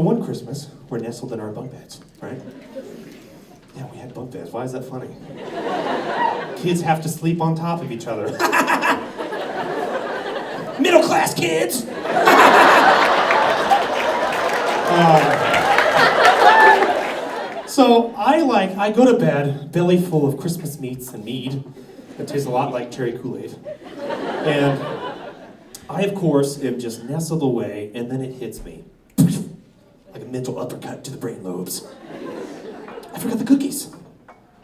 So one Christmas, we're nestled in our bunk beds, right? Yeah, we had bunk beds. Why is that funny? Kids have to sleep on top of each other. Middle class kids! So I go to bed, belly full of Christmas meats and mead. It tastes a lot like cherry Kool-Aid. And I, of course, am just nestled away, and then it hits me. Like a mental uppercut to the brain lobes. I forgot the cookies.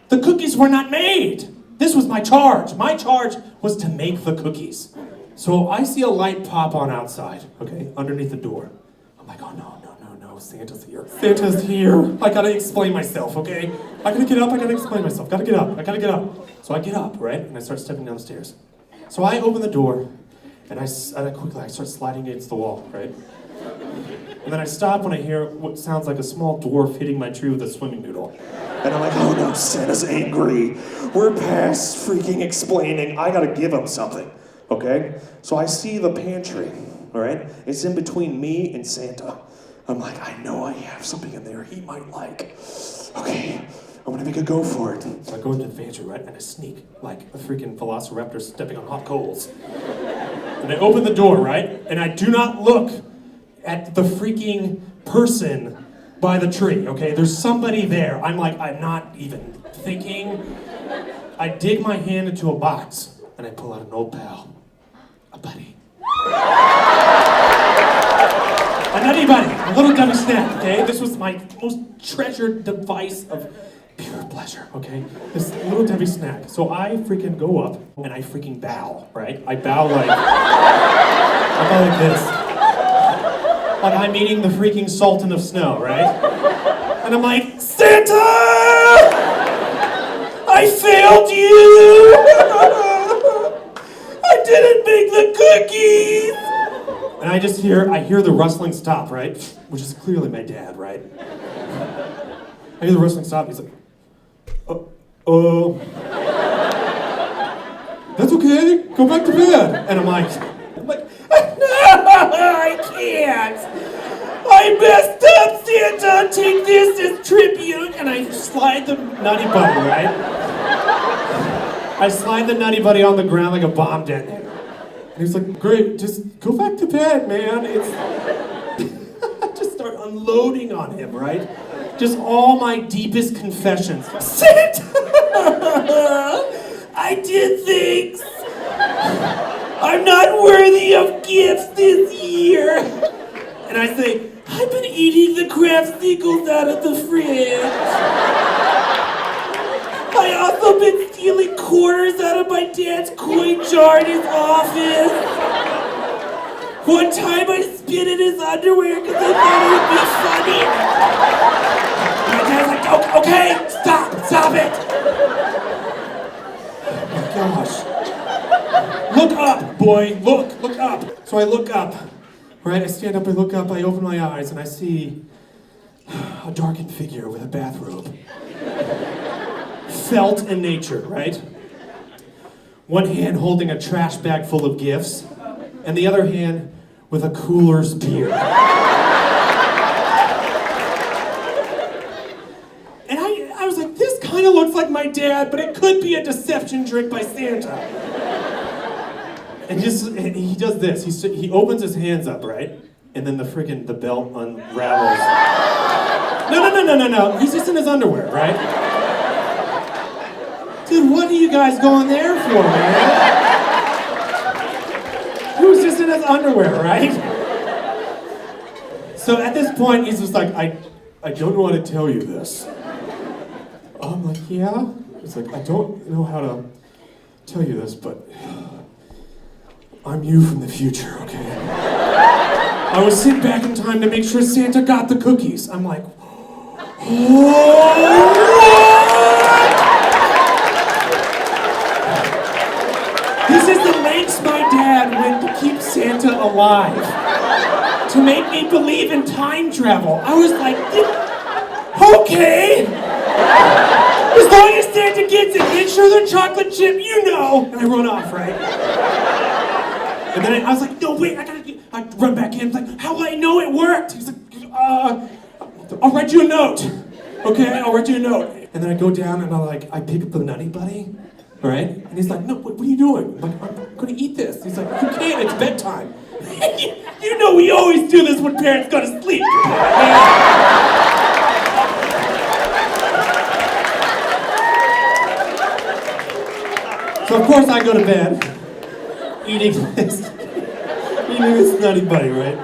The cookies were not made. This was my charge. My charge was to make the cookies. So I see a light pop on outside, okay, underneath the door. I'm like, oh no, Santa's here. Santa's here. I gotta explain myself, okay? I gotta get up, I gotta explain myself. I gotta get up. So I get up, right? And I start stepping down the stairs. So I open the door, and I start sliding against the wall, right? And then I stop when I hear what sounds like a small dwarf hitting my tree with a swimming noodle. And I'm like, oh no, Santa's angry. We're past freaking explaining. I gotta give him something, okay? So I see the pantry, all right? It's in between me and Santa. I'm like, I know I have something in there he might like. Okay, I'm gonna make a go for it. So I go into the pantry, right? And I sneak like a freaking velociraptor stepping on hot coals. And I open the door, right? And I do not look at the freaking person by the tree, okay? There's somebody there. I'm not even thinking. I dig my hand into a box, and I pull out an old pal. A buddy. A nutty buddy, a little dummy snack, okay? This was my most treasured device of pure pleasure, okay? This little dummy snack. So I freaking go up, and I freaking bow, right? I bow like this. Like I'm eating the freaking Sultan of Snow, right? And I'm like, Santa! I failed you! I didn't make the cookies! And I hear the rustling stop, right? Which is clearly my dad, right? I hear the rustling stop, he's like, that's okay, go back to bed. And I'm like, I can't. I messed up, Santa. Take this as tribute. And I slide the Nutty Buddy, right? I slide the Nutty Buddy on the ground like a bomb detonator. And he's like, great, just go back to bed, man. I just start unloading on him, right? Just all my deepest confessions. Santa! I did things. I'm not worthy of gifts this year. And I say, I've been eating the Craftsticles out of the fridge. I also been stealing quarters out of my dad's coin jar in his office. One time I spit in his underwear because I thought it would be funny. My dad's like, oh, okay, stop it. Oh my gosh. Look up, boy, look up. So I look up, right? I stand up, I look up, I open my eyes, and I see a darkened figure with a bathrobe. Felt in nature, right? One hand holding a trash bag full of gifts, and the other hand with a cooler's beer. And I was like, this kind of looks like my dad, but it could be a deception trick by Santa. And he does this. He opens his hands up, right? And then the belt unravels. No. He's just in his underwear, right? Dude, what are you guys going there for, man? He was just in his underwear, right? So at this point, he's just like, I don't want to tell you this. I'm like, yeah? He's like, I don't know how to tell you this, but I'm you from the future, okay? I was sent back in time to make sure Santa got the cookies. I'm like, what? This is the lengths my dad went to keep Santa alive. To make me believe in time travel. I was like, okay. As long as Santa gets it, make sure they're chocolate chip, you know. And I run off, right? And then I was like, no, wait, I run back in. Like, how will I know it worked? He's like, I'll write you a note. Okay, I'll write you a note. And then I go down and I pick up the Nutty Buddy, all right? And he's like, no, what are you doing? I'm like, I'm gonna eat this. He's like, you can't, it's bedtime. You know we always do this when parents go to sleep. So of course I go to bed, eating this Nutty Buddy, right?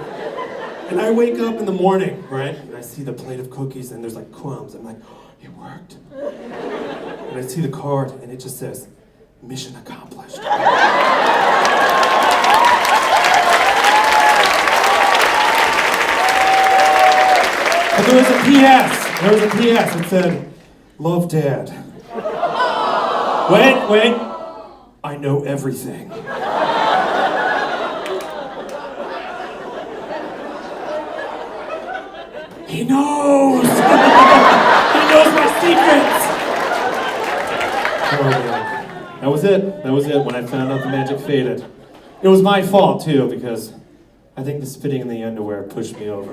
And I wake up in the morning, right? And I see the plate of cookies and there's like crumbs. I'm like, oh, it worked. And I see the card and it just says, mission accomplished. But there was a PS. There was a PS. It said, love, Dad. Wait. I know everything. He knows! He knows my secrets! Oh, man. That was it. That was it when I found out the magic faded. It was my fault, too, because I think the spitting in the underwear pushed me over.